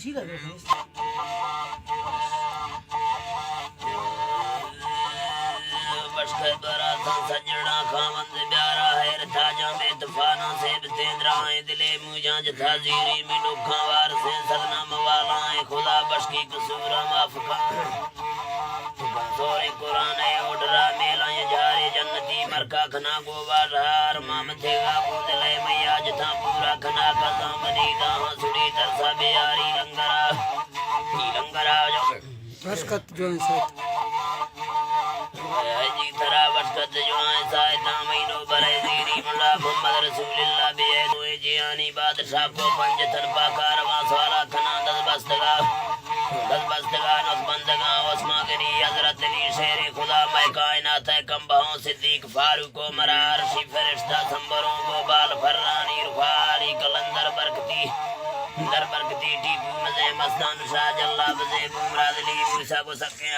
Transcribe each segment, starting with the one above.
سی کر سجڑا خامند بیارا ہے تاجا میں طوفانوں سے بتیندرائیں دلے موجاں جتھا زیری میں ڈوکھاں وار سے سدنا موالائیں خدا بشکی قصورہ مافقہ سوری قرآن اوڈرا میلائیں جاری جنتی مرکا کھنا گوبار رہار مامتھے گا بودلے میا جتھا پورا کھنا کھتا منی داہاں سڑی ترسا بیاری لنگرا جو برکت جو انسان جی ترا وشکت جو آئے سائدہ مینو برے زیری ملا محمد رسول اللہ بیئے دوئے جیانی بادشاہ کو پنجتن پاکارواں سوارا کھنا دس بستگا نس بندگا عثمان گری حضرت علی شیر خدا میں کائنات ہے کم بہوں صدیق فاروق و مرار شی فرشتہ سمبروں کو بال فرانی رخاری کلندر برکتی در برکتی ٹیپو مزے مستان شاہ جلہ بزے بمراد لی موسیٰ کو سکے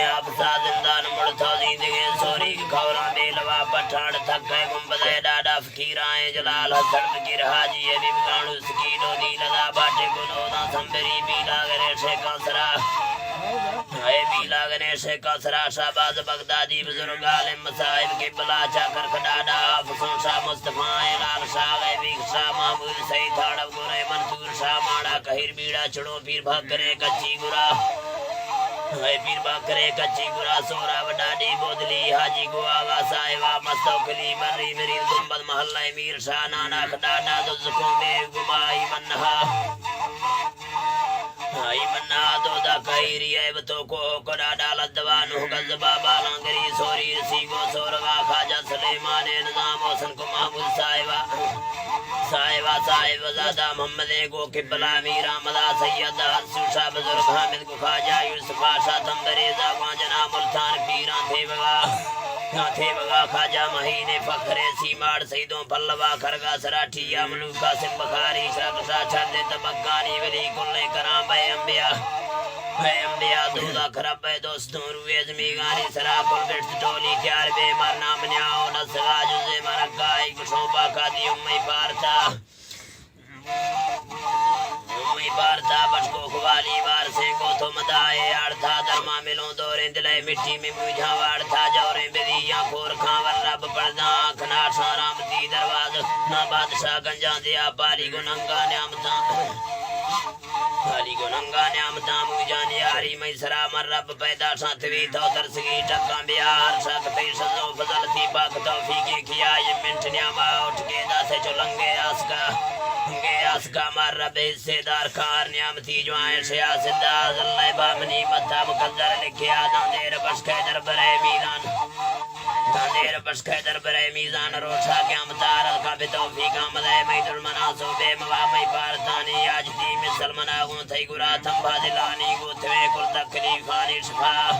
آفسا زندان مڑتھا زندگی سوری کی کھوراں بے لوا پٹھاڑ تھکے گنبدے ڈاڈا فقیرائیں جلال حسن فقیر حاجی ابھی بگانو سکینو دی لدا باٹے گنودا سمبری بیلا گریشے کانسرا اے بیلا گریشے کانسرا شہباز بغدادی بزرگ عالم مسائب کی بلا چاکر کھڈاڈا آفسوں شاہ مصطفیٰ لال شاہ غیبی شاہ محمود سعید تھاڑو گرے منصور شاہ ماڑا کہیر بیڑا چڑوں پیر بھاکرے کچی گرا اے پیر باکرے کچی گرا سورا وڈاڈی بودلی حاجی کو آغا سائیوہ مستوکلی مری مرید گمبد محلہ میر شاہ نانا کھڈاڈا دزکوں میں گمائی منہا آئی منہا دودا کہیری ایبتو کو کڈاڈا لدوانو گز بابا لانگری سوری رسیگو سورگا خاجہ سلیمان نظام حسن کو محمود صاحب زادہ محمد کو قبلہ میر آمدہ سید حسو شاہ بزرگ حامد کو خاجہ یوسف شاہ تمبری زاگوان جنا ملتان پیران تھے بگا خاجہ مہین فخر سیماڑ سیدوں پلوا کھرگا سراٹھی ملوکا سن بخاری شاہ چھندے تبکانی ولی کلے کرام بے انبیاء دودا خراب بے دوستوں روئے زمیگانی سرا کل گرد ٹولی کیار بے مرنا منیاؤ نسگا جزے مرکائی کشوں باکا دی امی بارتا بچکو خوالی بار سے کو تو مدائے آڑتا درما ملوں دوریں دلے مٹی میں موجھا وارتا جوریں بدیاں کھور کھاں ور رب پرداں کھنا شارام دی درواز نا بادشاہ گنجاں دیا پالی کو ننگا نعمتاں موجان یاری میں سرا مر رب پیدا شانتوی تو ترسگی ٹکاں بیار شاکتی شزو فضلتی پاک توفیقی کیا یہ منٹ نیاما اٹھ کے دا سے جو لنگے آسکا مر رب حصے دار کار نیامتی جو آئیں شیعہ سنداز اللہ بامنی متا مقدر لکھیا داندیر بشکے در برے میزان روشا قیامتار الکا بے توفیق آمدے مید المناسو بے موامی پارتانی آجتی مثل مناغون تھی گرا تھمبا دلانی گوتوے کل تکلیفانی شفا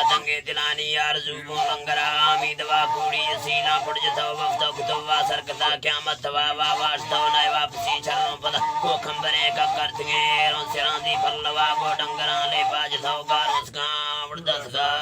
تنگے دلانی آرزو کو لنگرا آمی دوا کوڑی سینا پڑجتو وفتو کتوا سرکتا قیامت توا واشتو نائے واپسی چھروں پدا کو کھمبرے کا کرتگے رون سران دی پھلوا کو ڈنگران لے پاجتو گاروں سکاں وردہ سکاں